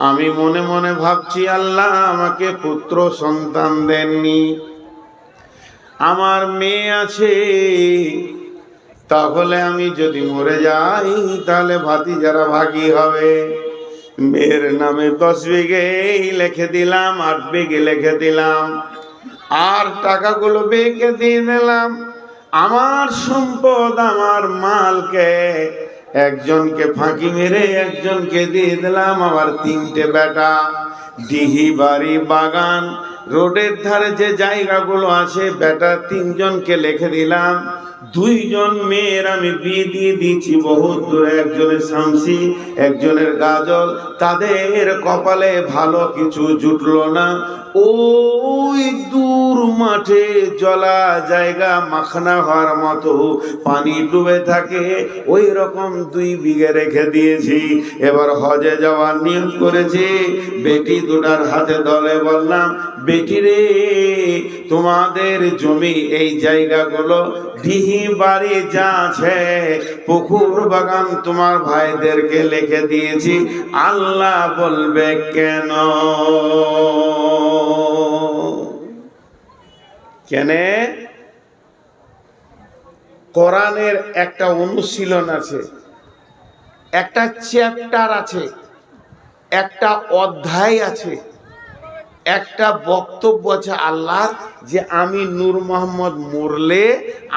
আমি মনে মনে ভাবছি, আল্লাহ আমাকে পুত্র সন্তান দেননি, আমার মেয়ে আছে, তাহলে আমি যদি মরে যাই তাহলে ভাতিজারা ভাগী হবে। মেয়ের নামে 10 বিঘে লিখে দিলাম, 8 বিঘে লিখে দিলাম, আর টাকাগুলো বেঁকে দিয়ে দিলাম। আমার সম্পদ, আমার মালকে একজনকে ফাঁকি মেরে একজনকে দিয়ে দিলাম। আবার 3টে বেটা, ডিহি বাড়ি বাগান রোডের ধারে যে জায়গাগুলো আছে, বেটা 3জনকে লিখে দিলাম। 2জন মেয়ের আমি বিয়ে দিয়ে দিয়েছি বহুত দূরে, একজনের শামসি, একজনের গাজল। তাদের কপালে ভালো কিছু জুটলো না। ওই দূর মাঠে জলা জায়গা, মাখনা হওয়ার মতো পানি ডুবে থাকে, ওই রকম 2 বিঘে রেখে দিয়েছি। এবার হজে যাওয়ার নিয়ত করেছি। বেটি দুটার হাতে দলে বললাম, বেটি রে, তোমাদের জমি এই জায়গাগুলো, ডিহি বাড়ি যা আছে, পুকুর বাগান তোমার ভাইদেরকে লিখে দিয়েছি। আল্লাহ বলবে কেন? কেনে? কোরআনের একটা অনুশীলন আছে, একটা চ্যাপ্টার আছে, একটা অধ্যায় আছে, একটা বক্তব্য আছে আল্লাহর, যে আমি নূর মোহাম্মদ মরলে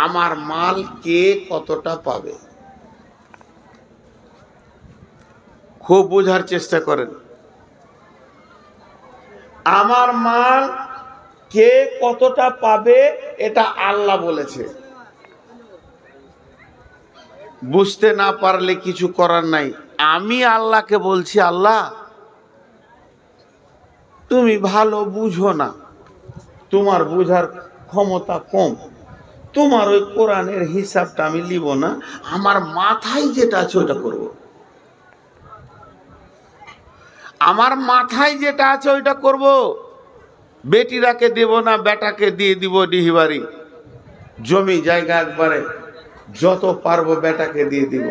আমার মাল কে কতটা পাবে। খুব বোঝার চেষ্টা করেন। আমার মাল কে কতটা পাবে এটা আল্লাহ বলেছে। বুঝতে না পারলে কিছু করার নাই। আমি আল্লাহকে বলছি, আল্লাহ তুমি ভালো বুঝো না, তোমার বুঝার ক্ষমতা কম, তোমার ওই কোরআনের হিসাবটা আমি লিব না, আমার মাথায় যেটা আছে ওটা করব। আমার মাথায় যেটা আছে ওইটা করব। বেটিরাকে দেব না, বেটাকে দিয়ে দিব ডিহিবাড়ি জমি জায়গা, একবারে যত পারবো বেটাকে দিয়ে দিব,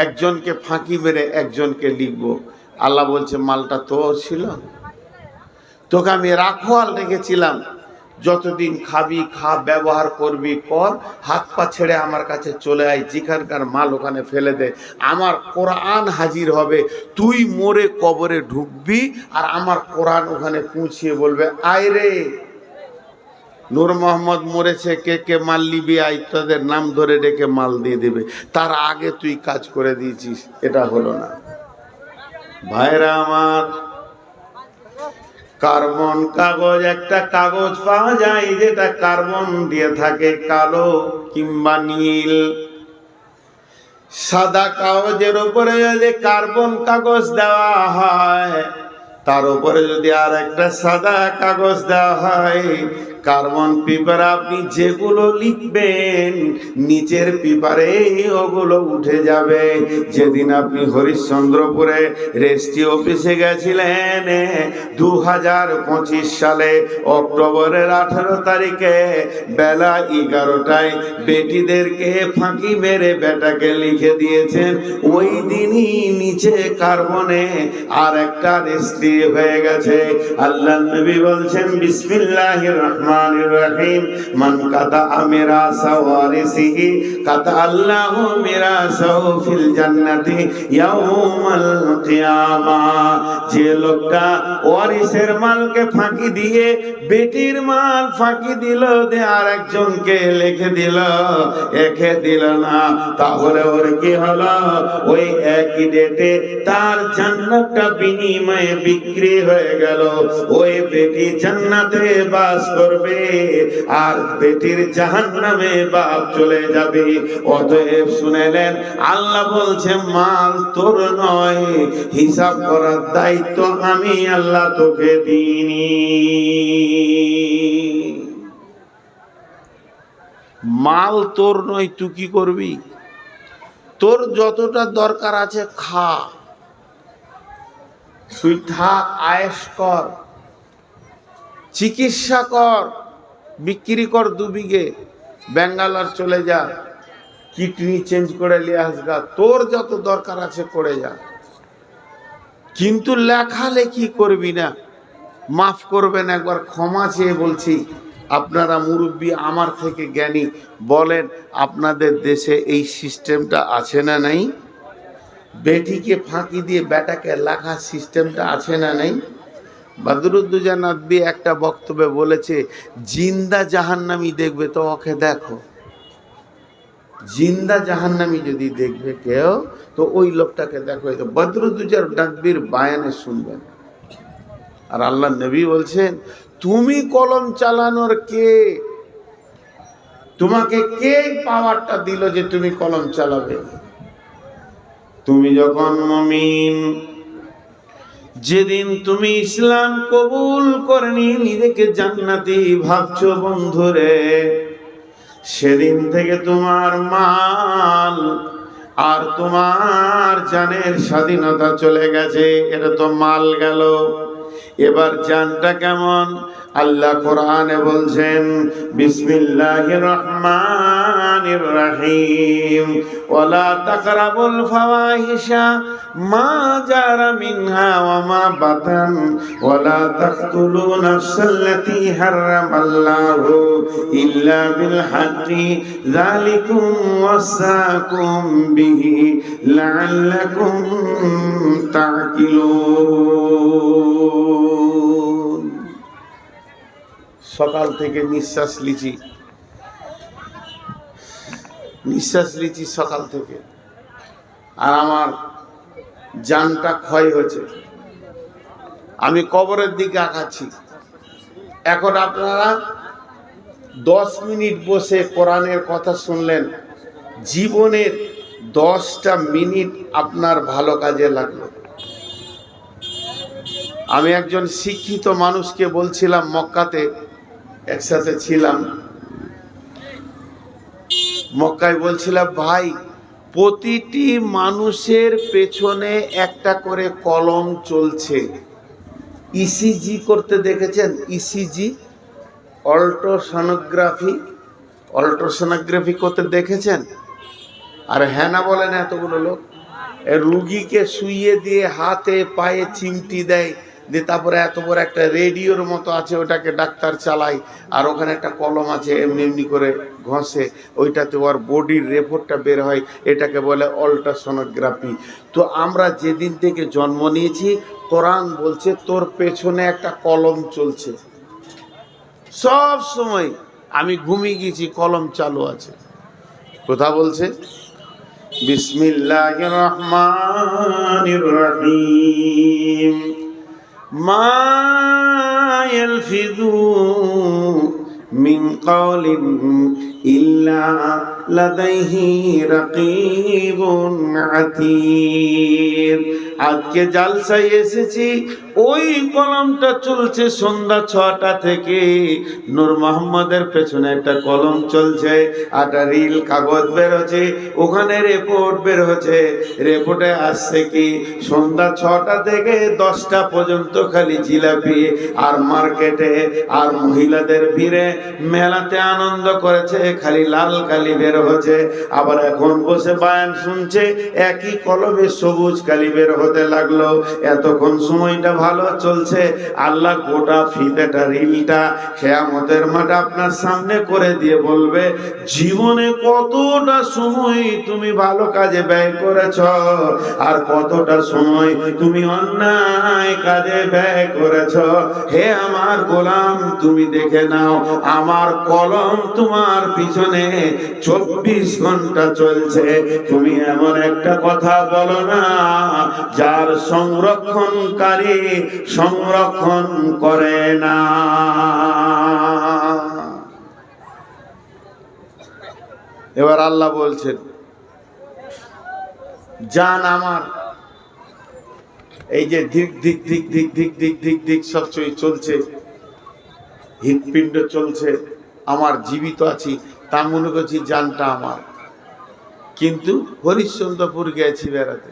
একজনকে ফাঁকি মেরে একজনকে লিখব। আল্লাহ বলছে, মালটা তোর ছিল, তোকে আমি রাখোয়াল রেখেছিলাম, যতদিন খাবি খা, ব্যবহার করবি কর, হাত পা ছেড়ে আমার কাছে চলে আয়, যেখানকার মাল ওখানে ফেলে দে, আমার কোরআন হাজির হবে, তুই মরে কবরে ঢুকবি আর আমার কোরআন ওখানে পৌঁছিয়ে বলবে, আয় রে নূর মোহাম্মদ মরেছে, কে কে মাল লিবি আয়, তাদের নাম ধরে ডেকে মাল দিয়ে দেবে। তার আগে তুই কাজ করে দিয়েছিস, এটা হলো না। ভাইরা আমার, কার্বন কাগজ, একটা কাগজ পাওয়া যায় যেটা কার্বন দিয়ে থাকে, কালো কিংবা নীল। সাদা কাগজের উপরে যদি কার্বন কাগজ দেওয়া হয়, তার উপরে যদি আর একটা সাদা কাগজ দেওয়া হয়, কার্বন পেপার আপনি যেগুলো লিখবেন নিচের পেপারে ওগুলো উঠে যাবে। যেদিন আপনি হরিশ্চন্দ্রপুরে রেজিস্ট্রি অফিসে গেছিলেন 2025 সালে অক্টোবরের 18 তারিখে বেলা 11টায় বেটিদেরকে ফাঁকি মেরে বেটাকে লিখে দিয়েছেন, ওই দিনই নিচে কার্বনে আর একটা রেজিস্ট্রি হয়ে গেছে। আল্লাহ নবী বলছেন, বিসমিল্লাহির রহমানির রহিম, মান কাতা আমিরা সাওয়ারিসিহি কাতা আল্লাহু মিরাসাহু ফিল জান্নাতি ইয়াউমাল কিয়ামা। যে লোকটা ওয়ারিসের মালকে ফাঁকি দিয়ে বেটির মাল ফাঁকি দিল, দে আর একজনকে লিখে দিল, একে দিল না, তাহলে ওর কি হলো? ওই একই ডেটে তার জান্নাতটা বিনিময়ে বিক্রি হয়ে গেল। ওই বেটি জান্নাতে বাস করবে আর বেটির জাহান্নামে বাপ চলে যাবে। অতএব শুনেলেন, আল্লাহ বলছে, মাল তোর নয়, হিসাব করার দায়িত্ব আমি আল্লাহ তোকে দিইনি। মাল তোর নয়, তুই কি করবি? তোর যতটা দরকার আছে খা, তুই থাক, আয়েশ কর, চিকিৎসা কর, বিক্রি কর 2 বিঘে, ব্যাঙ্গালোর চলে যা, কিডনি চেঞ্জ করে নিয়ে আসগা, তোর যত দরকার আছে করে যা। কিন্তু লেখালেখি করবি না। মাফ করবেন, একবার ক্ষমা চেয়ে বলছি, আপনারা মুরব্বী, আমার থেকে জ্ঞানী, বলেন আপনাদের দেশে এই সিস্টেমটা আছে না নাই? বেটিকে ফাঁকি দিয়ে বেটাকে লেখার সিস্টেমটা আছে না নাই? বদরুদ্দোজা নদভী একটা বক্তব্যে বলেছে, জিন্দা জাহান্নামী দেখবে তো ওকে দেখো, জিন্দা জাহান্নামী যদি দেখবে কেউ তো ওই লোকটাকে দেখো। তো বদরুদ্দোজা নদভীর বায়ানে শুনবেন। আর আল্লাহ নবী বলছেন, তুমি কলম চালানোর কে? তোমাকে কে পাওয়ারটা দিল যে তুমি কলম চালাবে? তুমি যখন মুমিন, যেদিন তুমি ইসলাম কবুল করে নিয়ে নিজেকে জান্নাতি ভাবছো বন্ধুরে, সেদিন থেকে তোমার মাল আর তোমার জানের স্বাধীনতা চলে গেছে। এটা তো মাল গেল, এবার জানটা কেমন? আল্লাহ কোরআনে বলছেন, বিসমিল্লাহির রহমানির রহিম, ওয়ালা তাকরাবুল ফাওয়াহিশা মা জারা মিনহা ওয়া মা বাতান ওয়ালা তাকতুলু নাফসাল্লাতী হারামাল্লাহু ইল্লা বিল হাক্কি যালিকুম ওয়াসাকুম বিহি লাআল্লাকুম তা'কিলুন। সকাল থেকে নিঃশ্বাস লিচি সকাল থেকে, আর আমার জানটা ক্ষয় হয়েছে। আমি কবরের দিকে আগাচ্ছি। এখন আপনারা 10 মিনিট বসে কোরআনের কথা শুনলেন, জীবনের 10টা মিনিট আপনার ভালো কাজে লাগলো। আমি একজন শিক্ষিত মানুষকে বলছিলাম, মক্কাতে একসাথে ছিলাম, মক্কায় বলছিলাম, ভাই প্রতিটি মানুষের পেছনে একটা করে কলম চলছে। ইসিজি করতে দেখেছেন? ইসিজি, অল্ট্রাসোনোগ্রাফি করতে দেখেছেন? আর হ্যাঁ না বলেন এতগুলো লোক। রুগীকে শুইয়ে দিয়ে হাতে পায়ে চিমটি দেয়, দিয়ে তারপরে এত বড় একটা রেডিওর মতো আছে, ওটাকে ডাক্তার চালায়, আর ওখানে একটা কলম আছে, এমনি এমনি করে ঘষে, ওইটাতে ওর বডির রিপোর্টটা বের হয়, এটাকে বলে অল্ট্রাসোনোগ্রাফি। তো আমরা যেদিন থেকে জন্ম নিয়েছি, কোরআন বলছে তোর পেছনে একটা কলম চলছে সব সময়। আমি ঘুমিয়ে গেছি, কলম চালু আছে। কথা বলছে, বিসমিল্লাহির রহমানির রহিম, মা ইয়ালফিযু মিন কাওলিন ইল্লা লাদাইহি রাকীবুন আতীদ। আজকে জালসায় এসেছি, ওই কলমটা চলছে সন্ধ্যা 6টা থেকে। নূর মোহাম্মদের পেছনে একটা কলম চলছে, একটা রিল কাগজ বের হচ্ছে, ওখানে রিপোর্ট বের হচ্ছে। রিপোর্টে আসছে কি, সন্ধ্যা 6টা থেকে 10টা পর্যন্ত খালি জিলাপি আর মার্কেটে আর মহিলাদের ভিড়ে মেলাতে আনন্দ করেছে, খালি লাল কালি বের হচ্ছে। আবার এখন বসে বায়ান শুনছে, একই কলমে সবুজ কালি বের হতে লাগলো। এতক্ষণ সময়টা ভালো চলছে, আল্লাহ গোটা ফিতেটা রিলটা কিয়ামতের মাঠে আপনার সামনে করে দিয়ে বলবে, জীবনে কতটা সময় তুমি ভালো কাজে ব্যয় করেছ আর কতটা সময় তুমি অন্যায় কাজে ব্যয় করেছ। হে আমার গোলাম, তুমি দেখে নাও, আমার কলম তোমার পিছনে 24 ঘন্টা চলছে। তুমি এমন একটা কথা বলো না যার সংরক্ষণকারী সংরক্ষণ করে না। এবার আল্লাহ বলছেন, জান আমার, এই যে ধিক ধিক ধিক ধিক ধিক ধিক ধিক ধিক সব চলছে, হৃৎপিণ্ড চলছে, আমার জীবিত আছি, তা মনে করছি জানটা আমার। কিন্তু হরিশ্চন্দ্রপুর গেছি বেড়াতে,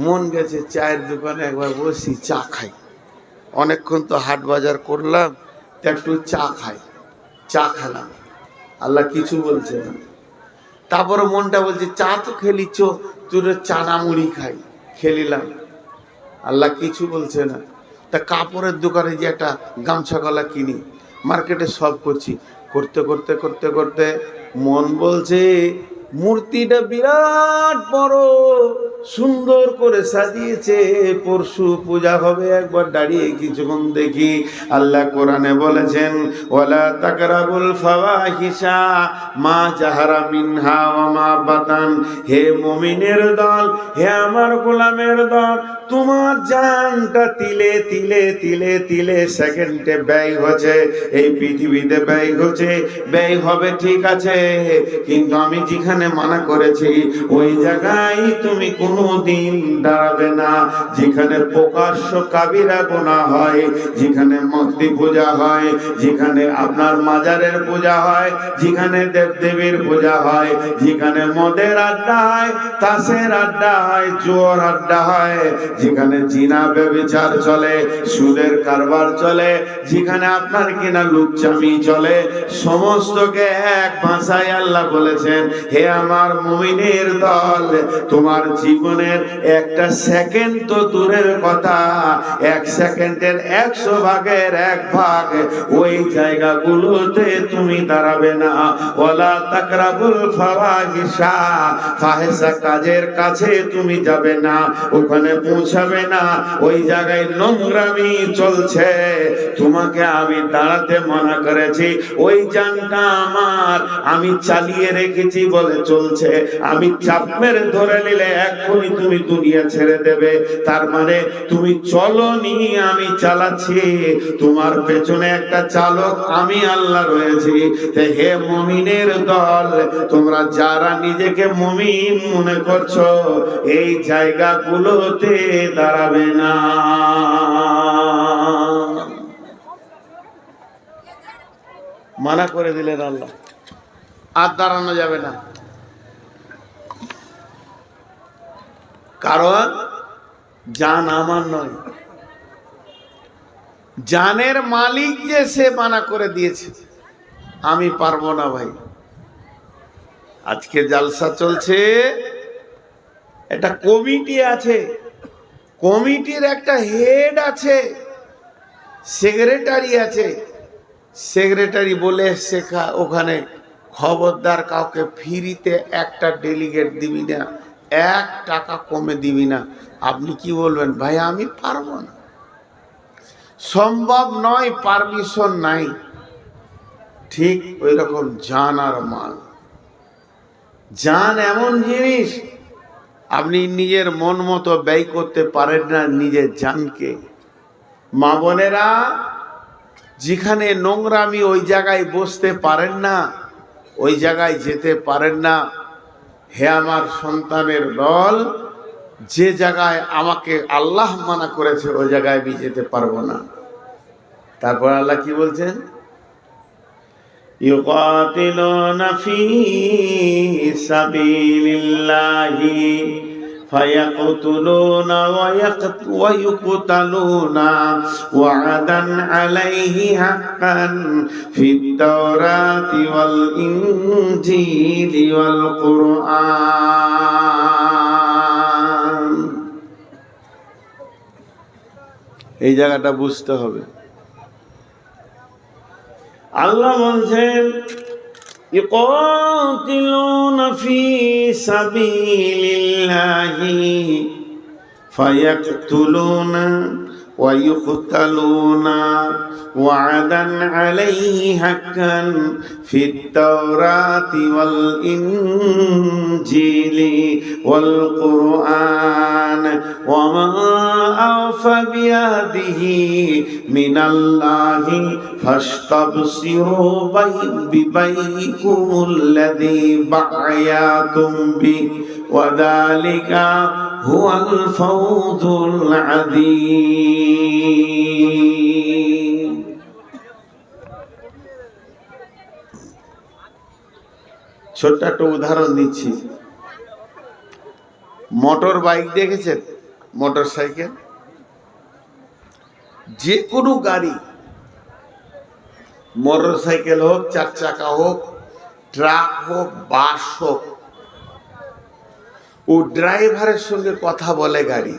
মন গেছে চায়ের দোকানে একবার বসি, চা খাই। অনেকক্ষণ তো হাট বাজার করলাম, তো একটু চা খাই। চা খেলাম, আল্লাহ কিছু বলছে না। তারপরে মনটা বলছে, চা তো খেলিছ, তোর চানা মুড়ি খাই। খেলিলাম, আল্লাহ কিছু বলছে না। তা কাপড়ের দোকানে যে একটা গামছা গলা কিনি, মার্কেটে সব করছি, করতে করতে করতে করতে মন বলছে মূর্তিটা বিরাট বড়, সুন্দর করে সাজিয়েছে, পরশু পূজা হবে, একবার দাঁড়িয়ে কিছুক্ষণ দেখি। আল্লাহ কোরআনে বলেছেন ওয়ালা তাকরাবুল ফাওয়াহিশা মা জাহারা মিনহা ওয়া মা বাতান। হে মুমিনের দল, হে আমার গোলামের দল, তোমার জানটা তিলে তিলে তিলে তিলে সেকেন্ডে ব্যয় হচ্ছে, এই পৃথিবীতে ব্যয় হচ্ছে, ব্যয় হবে ঠিক আছে, কিন্তু আমি যেখানে মানা করেছি ওই জায়গায় তুমি কোনোদিন দাঁড়াবে না। যেখানে প্রকাশ্য কাবিরা গোনা হয়, যেখানে মূর্তি পূজা হয়, যেখানে আপনার মাজারের পূজা হয়, যেখানে দেবদেবীর পূজা হয়, যেখানে মদের আড্ডা হয়, তাসের আড্ডা হয়, জোয়ার আড্ডা হয়, যেখানে জিনা ব্যভিচার চলে, সুদের কারবার চলে, যেখানে আপনার কিনা লুচ্চামি চলে, সমস্তকে এক ভাষায় আল্লাহ বলেছেন হে আমার মুমিনের দল, তোমার জীবনের একটা সেকেন্ড তো দূরের কথা, 1 সেকেন্ডের 100 ভাগের 1 ভাগ ওই জায়গাগুলোতে তুমি দাঁড়াবে না। ওয়ালা তাকরাবুল ফাওয়াহিশা, ফাহিশা কাজের কাছে তুমি যাবে না, ওখানে পৌঁছাবে না, ওই জায়গায় নোংরামি চলছে, তোমাকে আমি দাঁড়াতে মানা করেছি। ওই জানটা আমার, আমি চালিয়ে রেখেছি বলে চলছে, আমি চাপ মেরে ধরে নিলে এক্ষুনি তুমি দুনিয়া ছেড়ে দেবে, তার মানে তুমি চলনি, আমি চালাচ্ছি, তোমার পেছনে একটা চালক আমি আল্লাহ রয়েছি। হে মুমিনের দল, তোমরা যারা নিজেকে মুমিন মনে করছো এই জায়গাগুলোতে দাঁড়াবে না। মানা করে দিলেন আল্লাহ, আর দাঁড়ানো যাবে না। কারণ জান আমার নয়, জানের মালিক যে সে মানা করে দিয়েছে, আমি পারবো না ভাই। আজকে জালসা চলছে, একটা কমিটি আছে, কমিটির একটা হেড আছে, সেক্রেটারি আছে, সেক্রেটারি বলে শেখা ওখানে খবরদার কাউকে ফ্রিতে একটা ডেলিগেট দিবি না, 1 টাকা কমে দিবি না। আপনি কি বলবেন ভাই আমি পারবো না, সম্ভব নয়, পারমিশন নাই। ঠিক ওই রকম জান আর মাল, জান এমন জিনিস আপনি নিজের মন মতো ব্যয় করতে পারেন না নিজের জানকে। মা বোনেরা, যেখানে নোংরামি ওই জায়গায় বসতে পারেন না, ওই জায়গায় যেতে পারেন না। হে আমার সন্তানের দল, যে জায়গায় আমাকে আল্লাহ মানা করেছে ওই জায়গায় আমি যেতে পারবো না। তারপর আল্লাহ কি বলছেন, ইউকাতিলুনা ফি সাবিলিল্লাহি ফায়াকতুলুনা ওয়া ইউকতালুনা ওয়া'দান আলাইহি হাক্কান ফিত তাওরাতি ওয়াল ইনজিলি ওয়াল কুরআন। এই জায়গাটা বুঝতে হবে। আল্লাহ বলছেন ইউকাতিলুনা ফি সাবিলিল্লাহি ফায়াকতুলুনা ওয়া ইউকতালুনা ওয়া'দান আলাইহি হাক্কান ফিত তাওরাতি ওয়াল ইনজিলি ওয়াল কুরআন ওয়া মা আওফা বিয়াদিহি মিনাল্লাহি ফাস্তাবসিরু বিবাইকুমুল্লাযী বা'য়াতুম বিহি ওয়া যালিকা হুয়াল ফাওজুল আযীম। ছোট্ট একটা উদাহরণ দিচ্ছি। মোটর বাইক দেখেছেন, মোটর সাইকেল, যে কোনো গাড়ি, মোটর সাইকেল হোক, 4 চাকা হোক, ট্রাক হোক, বাস হোক, ও ড্রাইভারের সঙ্গে কথা বলে গাড়ি।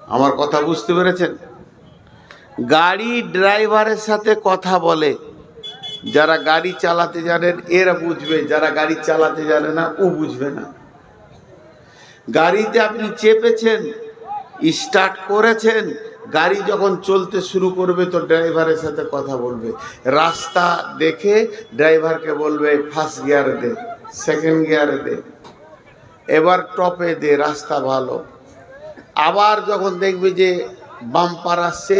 আমার কথা বুঝতে পেরেছেন? গাড়ি ড্রাইভারের সাথে কথা বলে, যারা গাড়ি চালাতে জানেন এরা বুঝবে, যারা গাড়ি চালাতে জানে না ও বুঝবে না। গাড়িতে আপনি চেপেছেন, স্টার্ট করেছেন, গাড়ি যখন চলতে শুরু করবে তো ড্রাইভারের সাথে কথা বলবে, রাস্তা দেখে ড্রাইভারকে বলবে ফার্স্ট গিয়ারে দে, সেকেন্ড গিয়ারে দে, এবার টপে দে, রাস্তা ভালো। আবার যখন দেখবে যে বাম্পার আসছে,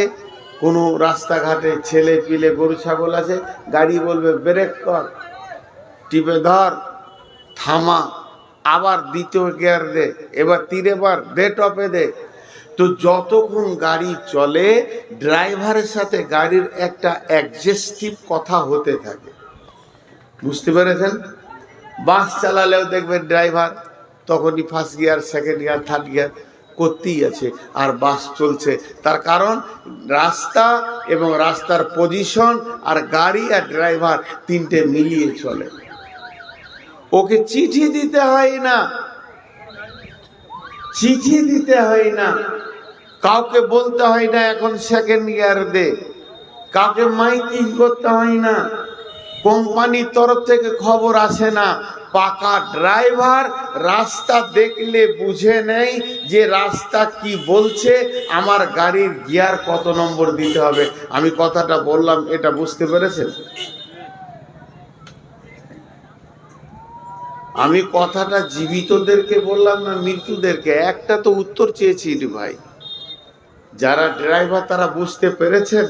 কোনো রাস্তাঘাটে ছেলে পিলে গরু ছাগল আছে, গাড়ি বলবে ব্রেক কর, টিপে ধর, থামা, আবার দ্বিতীয় গিয়ার দে, এবার তিনবার দে, টপে দে। তো যতক্ষণ গাড়ি চলে ড্রাইভারের সাথে গাড়ির একটা অ্যাডজাস্টিভ কথা হতে থাকে, বুঝতে পেরেছেন? বাস চালালেও দেখবেন ড্রাইভার তখনই first gear, second gear, third gear করতেই আছে, আর বাস চলছে। তার কারণ রাস্তা এবং রাস্তার পজিশন আর গাড়ি আর ড্রাইভার তিনটে মিলিয়ে চলে। ওকে চিঠি দিতে হয় না, চিঠি দিতে হয় না, কাউকে বলতে হয় না এখন সেকেন্ড গিয়ার দে, কাউকে মাইকিং করতে হয় না, কোম্পানির তরফ থেকে খবর আসে না। পাকা ড্রাইভার রাস্তা দেখলে বুঝে নেই যে রাস্তা কি বলছে, আমার গাড়ির গিয়ার কত নম্বর দিতে হবে। আমি কথাটা বললাম, এটা বুঝতে পেরেছেন? আমি কথাটা জীবিতদেরকে বললাম না মৃত্যুদেরকে? একটা তো উত্তর চেয়েছি ভাই। যারা ড্রাইভার তারা বুঝতে পেরেছেন?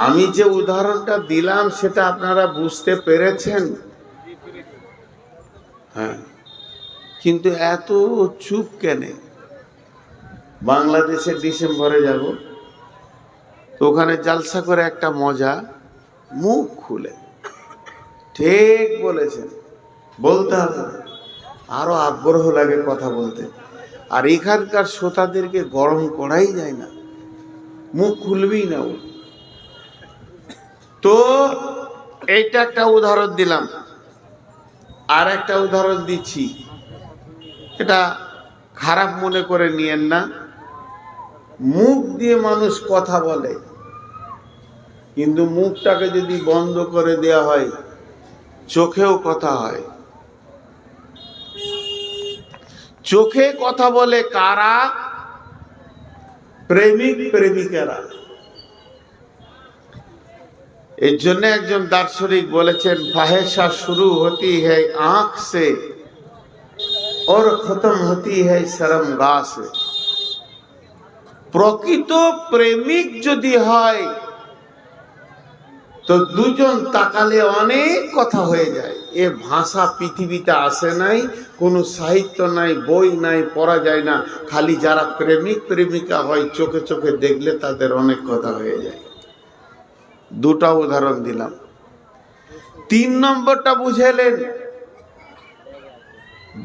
আমি যে উদাহরণটা দিলাম সেটা আপনারা বুঝতে পেরেছেন? হ্যাঁ, কিন্তু এত চুপ কেন? বাংলাদেশে ডিসেম্বরে যাব, তো ওখানে জালসা করে একটা মজা, মুখ খুলে। ঠিক বলেছেন, বলতে হবে, আরো আগ্রহ লাগে কথা বলতে। আর এখানকার শ্রোতাদেরকে গরম করাই যায় না, মুখ খুলবেই না ও। তো এইটা একটা উদাহরণ দিলাম, আর একটা উদাহরণ দিচ্ছি, এটা খারাপ মনে করে নিয়েন না। মুখ দিয়ে মানুষ কথা বলে, কিন্তু মুখটাকে যদি বন্ধ করে দেওয়া হয় চোখেও কথা হয়। চোখে কথা বলে কারা? প্রেমিক প্রেমিকারা। এর জন্য একজন দার্শনিক বলেছেন, ফাহেশা শুরু হতি হ্যায় আঁখ সে और खत्म होती है शर्मगाह से। প্রকৃত প্রেমিক যদি হয় তো দুজন তাকালে অনেক কথা হয়ে যায়। এ ভাষা পৃথিবীতে আসে নাই, কোনো সাহিত্য নাই, বই নাই, পড়া যায় না। খালি যারা প্রেমিক প্রেমিকা হয় চোখে চোখে দেখলে তাদের অনেক কথা হয়ে যায়। দুটা উদাহরণ দিলাম। 3 নম্বরটা বুঝেলেন?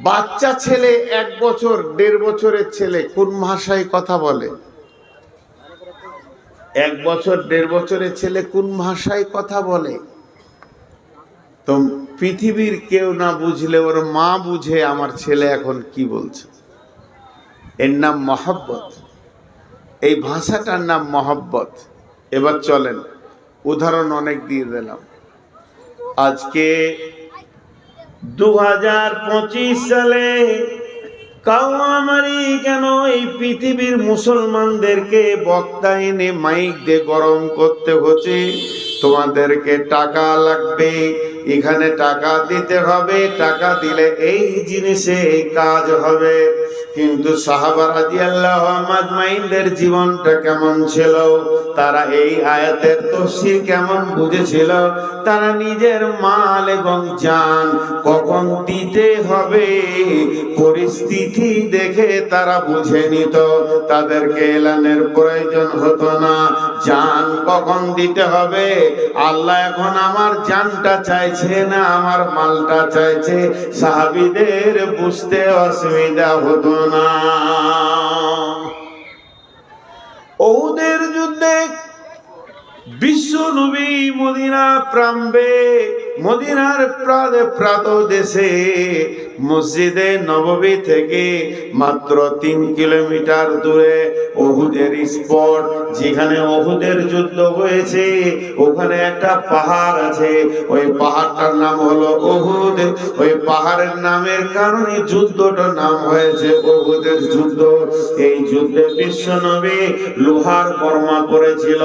বাচ্চা ছেলে 1 বছর 1.5 বছরের ছেলে কোন ভাষায় কথা বলে? 1 বছর 1.5 বছরের ছেলে কোন ভাষায় কথা বলে? তো পৃথিবীর কেউ না বুঝলে ওর মা বুঝে আমার ছেলে এখন কি বলছে। এর নাম মহব্বত, এই ভাষাটার নাম মহব্বত। এবার চলেন, উদাহরণ অনেক দিয়ে দিলাম। আজকে 2025 সালে কাওয়ামারি কেন এই পৃথিবীর মুসলমানদেরকে বক্তা এনে মাইক দিয়ে গরম করতে হচ্ছে? তোমাদেরকে টাকা লাগবে, এখানে টাকা দিতে হবে, টাকা দিলে এই জিনিসে এই কাজ হবে। কিন্তু সাহাবা রাদিয়াল্লাহু আজমাইনদের জীবনটা কেমন ছিল? তারা এই আয়াতের তাফসীর কেমন বুঝেছিল? তারা নিজের মাল এবং জান কখন দিতে হবে পরিস্থিতি দেখে তারা বুঝে নিত। তাদেরকে এলানের প্রয়োজন হতো না। জান কখন দিতে হবে, আল্লাহ এখন আমার জানটা চাইছে না আমার মালটা চাইছে, সাহাবীদের বুঝতে অসুবিধা হতো না। ওদের যুদ্ধে বিশ্ব নবী মদিনা প্রাম্বে মদিনার প্রাতদেশে মসজিদে নববী থেকে মাত্র 3 কিলোমিটার দূরে উহুদের স্পট, যেখানে উহুদের যুদ্ধ হয়েছে, ওখানে একটা পাহাড় আছে। ওই পাহাড়টার নাম হলো উহুদ। ওই পাহাড়ের নামের কারণে যুদ্ধটার নাম হয়েছে উহুদের যুদ্ধ। এই যুদ্ধে বিশ্বনবী লোহার বর্মা পরেছিল,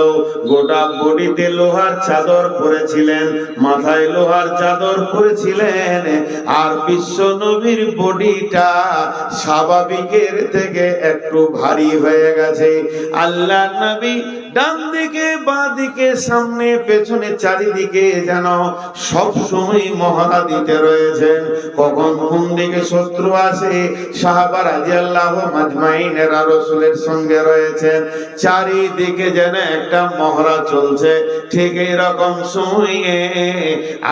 গোটা বডিতে লোহার চাদর পরেছিলেন, মাথায় লোহার চাদর পরেছিলেন। আর বিশ্বনবীর বডিটা স্বাভাবিকের থেকে একটু ভারী হয়ে গেছে। আল্লাহ নবী ডান দিকে বাঁ দিকে সামনে পেছনে চারিদিকে যেন সব সময় মহড়া দিতে রয়েছেন, কখন কোন দিকে শত্রু আসে। সাহাবা রাদিয়াল্লাহু মাজমাইনেরা রাসূলের সঙ্গে রয়েছেন, চারিদিকে যেন একটা মহড়া চলছে। ঠিক এরকম সময়ে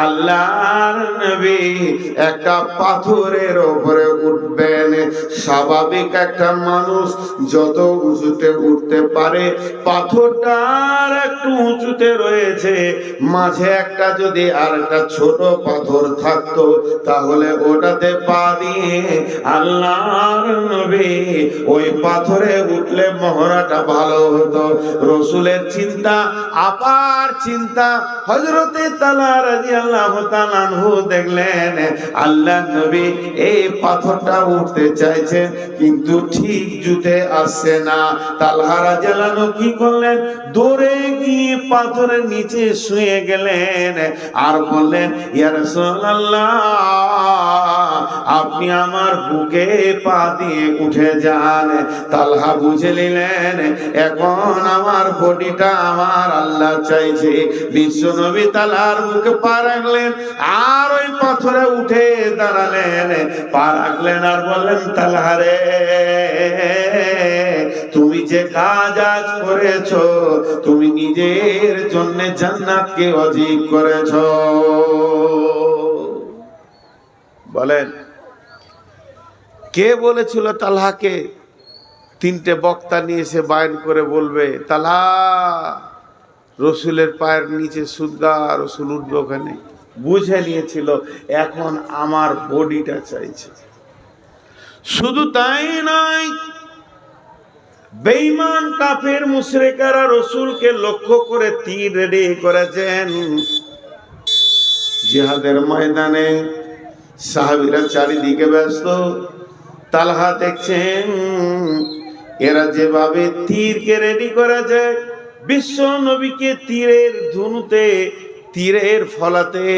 আল্লাহর নবী একটা পাথরের উপরে উঠবেন। স্বাভাবিক একটা মানুষ যত উঁচুতে উঠতে পারে, পাথরটার একটু উঁচুতে রয়েছে, মাঝে একটা যদি আর একটা ছোট পাথর থাকতো, তাহলে ওটাতে পা দিয়ে আল্লাহর নবী ওই পাথরে উঠলে মহড়াটা ভালো হতো। রসুলের চিন্তা, আপার চিন্তা। হযরতে তালহা রাদিয়াল্লাহু তাআলা আনহু দেখলেন আল্লাহ নবী এই পাথরটা উঠতে চাইছেন, কিন্তু ঠিক জুতে আসছে না। তালহা রাদিয়াল্লাহু আনহু কি করলেন? দৌড়ে গিয়ে পাথরের নিচে শুয়ে গেলেন আর বললেন, ইয়া রাসূলুল্লাহ, আপনি আমার বুকে পা দিয়ে উঠে যান। তালহা বুঝে নিলেন এখন আমার বডিটা আমার আল্লাহ চাইছে। বিশ্বনবী তালহার বুকে পা রাখলেন আর ওই পাথরে উঠে দাঁড়ালেন, পা রাখলেন আর বললেন, তালহা রে, তুমি যে কাজ আজ করেছো, তুমি নিজের জন্য জান্নাতকে অজিব করেছো। বলেন, কে বলেছিল তালহাকে? 3টে বক্তা নিয়ে এসে বায়ান করে বলবে, তালহা রসুলের পায়ের নিচে সুদগা, রসুল উঠবে ওখানে। বুঝে নিয়েছিল এখন আমার বডিটা চাইছে। শুধু তাই নয়, বেঈমান কাফের মুশরিকরা রসুলকে লক্ষ্য করে তীর রেডি করেছেন। জিহাদের ময়দানে সাহাবীরা চারিদিকে ব্যস্ত। তালহা দেখছেন এরা যেভাবে তীরকে রেডি করেছে, বিশ্ব নবীকে তীরের ধনুতে, তীরের ফলাতে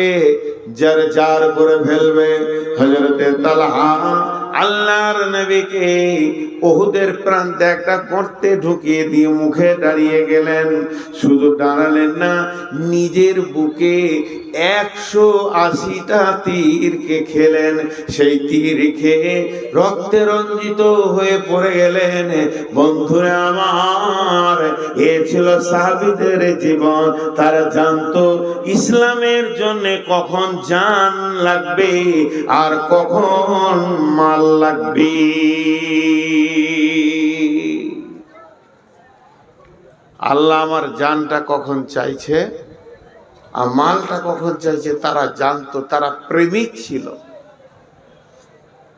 যার যার করে ফেলবে। হযরতে তালহা আল্লাহর নবীকে উহুদের প্রান্তে একটা গর্তে ঢুকিয়ে দিয়ে মুখে দাঁড়িয়ে গেলেন। শুধু দাঁড়ালেন না, নিজের বুকে 180টা তীরকে খেলেন। সেই তীর খেয়ে রক্তে রঞ্জিত হয়ে পড়ে গেলেন। বন্ধুরা আমার, এ ছিল সাহাবীদের জীবন। তারা জানতো ইসলামের জন্য কখন জান লাগবে আর কখন মাল লাগবে। আল্লাহ আমার জানটা কখন চাইছে আর মালটা কখন চাইছে তারা জানতো। তারা প্রেমিক ছিল,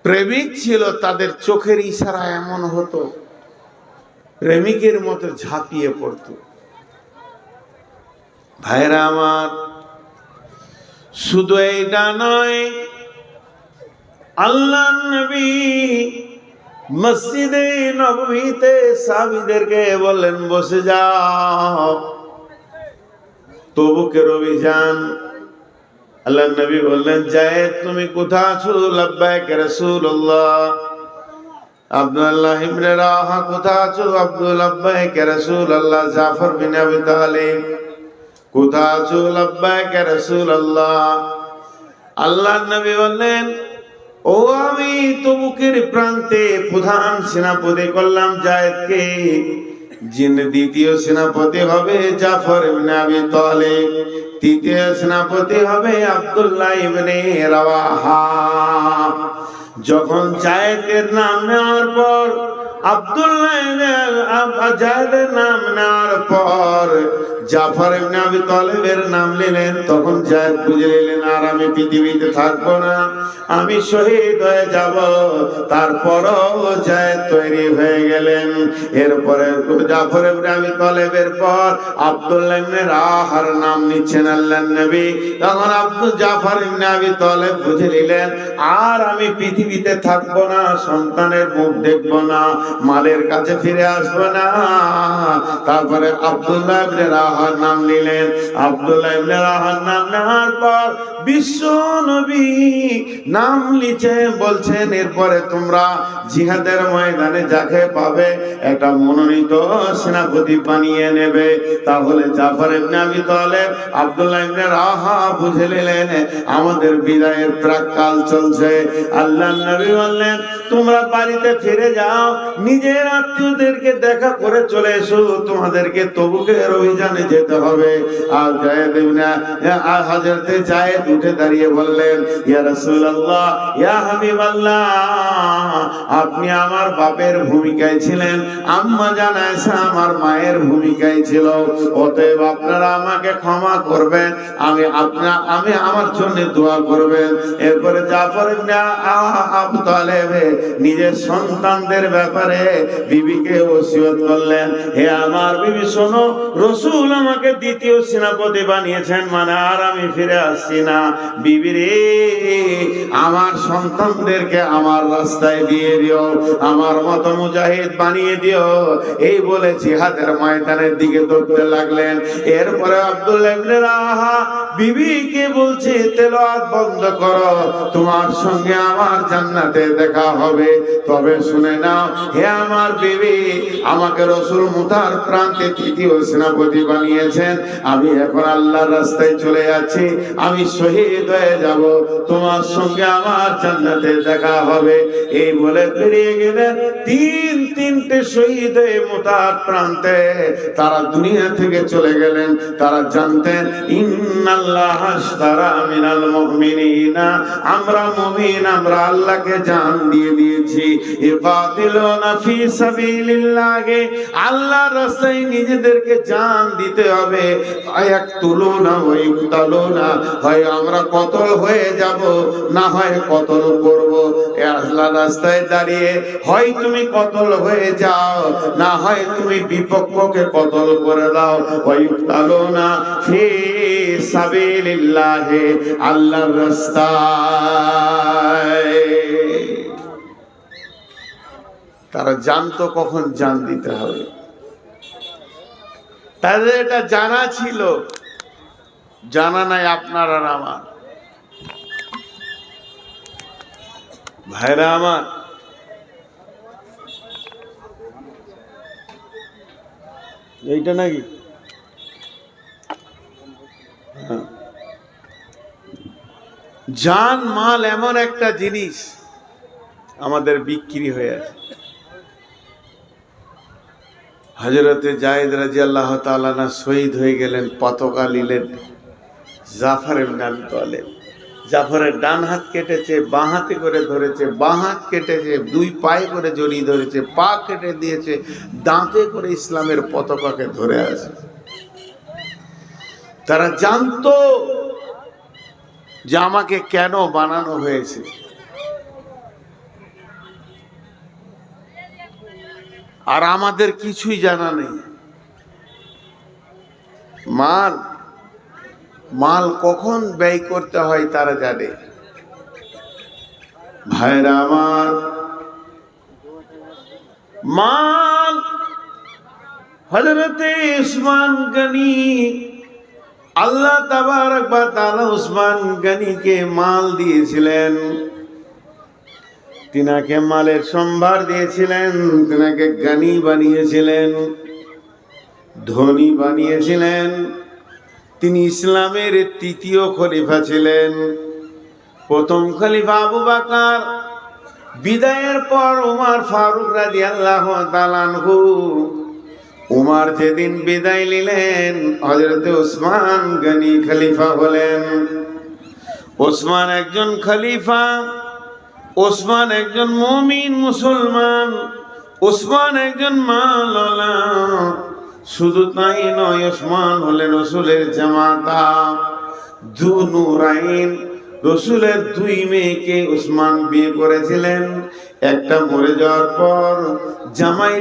প্রেমিক ছিল। তাদের চোখের ইশারা এমন হতো, প্রেমিকের মতো ঝাঁপিয়ে পড়তো। ভাইরা আমার, শুধু এইটা নয়, আল্লাহ নবী মসজিদে নববীতে সাহাবীদেরকে বললেন, বসে যাও। তবুকের অভিযান। আল্লাহ নবী বললেন, যায়েদ তুমি কোথা আছো? লাব্বাইক ইয়া রাসূলুল্লাহ। আব্দুল্লাহ ইবনে রাহা কোথা আছো? আব্দুল লাব্বাইক ইয়া রাসূলুল্লাহ। জাফর বিন আবি তালিব কোথা আছো? লাব্বাইক ইয়া রাসূলুল্লাহ। আল্লাহ নবী বললেন, ও আমি তবুকের প্রান্তে প্রধান সেনাপতি করলাম যায়েদকে, যিনি দ্বিতীয় সেনাপতি হবে জাফর ইবনে আবি তালিব, তৃতীয় সেনাপতি হবে আব্দুল্লাহ ইবনে রাওয়াহা। যখন জায়েদের নাম নেওয়ার পর, আব্দুল্লাহ জায়েদের নাম নেওয়ার পর জাফর ইবনে আবি তালেবের নাম নিলেন, তখন জায়েদ বুঝে নিলেন আর আমি পৃথিবীতে থাকবো না, আমি শহীদ হয়ে যাব। তারপরও জায়েদ তৈরি হয়ে গেলেন। এরপরে জাফর ইবনে আবি তালেবের পর আব্দুল্লাহ ইবনে রাওয়াহার নাম নিচ্ছেন আল্লাহর নবী। তখন জাফর ইবনে আবি তালেব বুঝে নিলেন আর আমি পৃথিবীতে থাকবো না, সন্তানের মুখ দেখবো না, মালের কাছে ফিরে আসবো না। তারপরে আব্দুল্লাহ ইবনে রাওয়াহার নাম নিলেন। আব্দুল্লাহ ইবনে রাওয়াহার নাম নেওয়ার পর বিশ্ব নবী নাম লিখে বলছেন, এরপরে তোমরা জিহাদের ময়দানে যাকে পাবে একটা মনোনীত সেনাপতি বানিয়ে নেবে। তাহলে জাফর ইবনে আবি তালেব আব্দুল্লাহ ইবনে রাওয়াহা বুঝে নিলেন আমাদের বিদায়ের প্রাক্কাল চলছে। আল্লাহর নবী বললেন, তোমরা বাড়িতে ফিরে যাও, নিজের আত্মীয়দেরকে দেখা করে চলে এসো, তোমাদেরকে তবুকের অভিযানে যেতে হবে। আর জায়েদ ইবনে হযরত জায়েদ উঠে দাঁড়িয়ে বললেন, ইয়া রাসূলুল্লাহ, ইয়া হাবিবাল্লাহ, আপনি আমার বাপের ভূমিকায় ছিলেন, আম্মা জান আয়েশা আমার মায়ের ভূমিকায় ছিল, অতএব আপনারা আমাকে ক্ষমা করবেন, আমি আমার জন্য দোয়া করবেন। এরপরে জাফর ইবনে আবু তালেব নিজের সন্তানদের ব্যাপারে বিবিকে ওসিয়ত করলেন, হে আমার বিবি শোনো, রাসূল আমাকে দ্বিতীয় সেনাপতি বানিয়েছেন, মানে আর আমি ফিরে আসছি না। বিবি রে, আমার সন্তানদেরকে আমার রাস্তায় দিয়ে দিও, আমার মতো মুজাহিদ বানিয়ে দিও। এই বলে জিহাদের ময়দানের দিকে দৌড়তে লাগলেন। এরপরে আব্দুল্লাহ ইবনে রাওয়াহা বিবিকে বলছে, তেলাওয়াত বন্ধ করো, তোমার সঙ্গে আমার জান্নাতে দেখা হবে। তবে শুনে নাও হে আমার বিবি, আমাকে রাসূল মুতার প্রান্তে তৃতীয় সেনাপতি বানিয়েছেন, আমি এখন আল্লাহর রাস্তায় চলে যাচ্ছি, আমি শহীদ হয়ে যাব, তোমার সঙ্গে আমার জান্নাতে দেখা হবে। এই বলে বেরিয়ে গেলেন। তিনটে শহীদ হয়ে মুতার প্রান্তে তারা দুনিয়া থেকে চলে গেলেন। তারা জানতেন ইন্নাল্লাহ আশতারা মিনাল মুমিনিনা, আমরা মুমিন, আমরা আল্লাহকে জান দিয়ে দিয়েছি। ইকাতিলুনা ফি সাবিলিল্লাহ, আল্লাহর রাস্তায় নিজেদেরকে জান দিতে হবে। আয়াকতুলুনা ওয়া ইকতালুনা, হয় আমরা কতল হয়ে যাব, না হয় কতল করব। আল্লাহর রাস্তায় দাঁড়িয়ে হয় তুমি কতল হয়ে যাও, না হয় তুমি বিপক্ষকে কতল করে দাও। ওয়া ইকতালুনা ফি সাবিলিল্লাহ, আল্লাহর রাস্তায়। তারা জানতো কখন জান দিতে হবে, তাদের এটা জানা ছিল, জানা নাই আপনার আর আমার। ভাইরা আমার, এইটা নাকি জান মাল এমন একটা জিনিস আমাদের বিক্রি হয়ে আছে। হযরতে জায়েদ রাদিয়াল্লাহু তাআলা না শহীদ হয়ে গেলেন, পতাকা নিলেন জাফর ইবনে আবি তালেব। জাফরের ডান হাত কেটেছে, বাঁ হাতে করে ধরেছে, বাঁ হাত কেটেছে, দুই পায়ে করে জড়িয়ে ধরেছে, পা কেটে দিয়েছে, দাঁতে করে ইসলামের পতাকাকে ধরে আছে। তারা জানতো যে আমাকে কেন বানানো হয়েছে। আর আমাদের কিছুই জানা নেই। মাল কখন ব্যয় করতে হয় তারা জানে। ভাইরা আমার, মাল হযরতে উসমান গনি, আল্লাহ তাবারক ওয়া তাআলা উসমান গনিকে মাল দিয়েছিলেন, তিনাকে মালের সম্ভার দিয়েছিলেন, তিনাকে গনি বানিয়েছিলেন, ধনী বানিয়েছিলেন। তিনি ইসলামের তৃতীয় খলিফা ছিলেন। প্রথম খলিফা আবু বকর, বিদায়ের পর ওমর ফারুক রাদিয়াল্লাহু তাআলা আনহু। ওমর যেদিন বিদায় নিলেন, হযরত উসমান গনি খলিফা হলেন। ওসমান একজন খলিফা, ওসমান একজন মুমিন মুসলমান, ওসমান একজন মাওলানা। শুধু তাই নয়, ওসমান হলেন রসুলের জামাতা। দু নূরাইন, রসুলের দুই মেয়েকে ওসমান বিয়ে করেছিলেন। একটা মরে যাওয়ার পর জামাই